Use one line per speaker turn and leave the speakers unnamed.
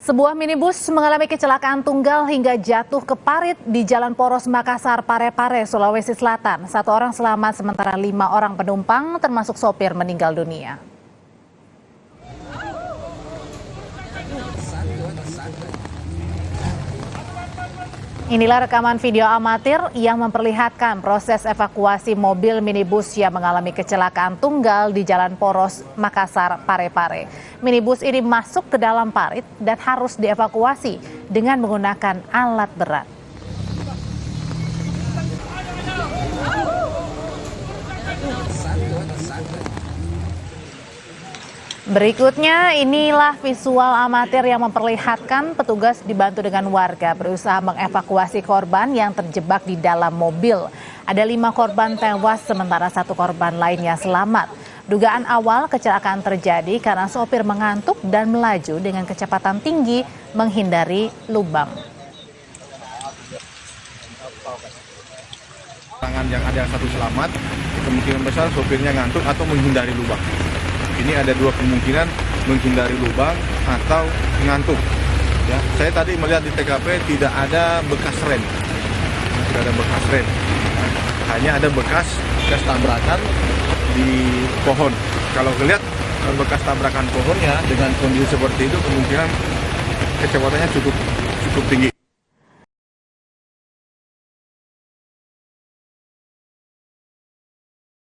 Sebuah minibus mengalami kecelakaan tunggal hingga jatuh ke parit di Jalan Poros Makassar, Parepare, Sulawesi Selatan. 1 orang selamat sementara 5 orang penumpang termasuk sopir meninggal dunia. Inilah rekaman video amatir yang memperlihatkan proses evakuasi mobil minibus yang mengalami kecelakaan tunggal di Jalan Poros Makassar, Parepare. Minibus ini masuk ke dalam parit dan harus dievakuasi dengan menggunakan alat berat. Berikutnya, inilah visual amatir yang memperlihatkan petugas dibantu dengan warga berusaha mengevakuasi korban yang terjebak di dalam mobil. Ada 5 korban tewas sementara 1 korban lainnya selamat. Dugaan awal kecelakaan terjadi karena sopir mengantuk dan melaju dengan kecepatan tinggi menghindari lubang.
Yang ada 1 selamat, kemungkinan besar sopirnya ngantuk atau menghindari lubang. Ini ada 2 kemungkinan, menghindari lubang atau ngantuk. Ya, saya tadi melihat di TKP tidak ada bekas rem, tidak ada bekas rem, hanya ada bekas tabrakan di pohon. Kalau lihat bekas tabrakan pohonnya dengan kondisi seperti itu, kemungkinan kecepatannya cukup tinggi.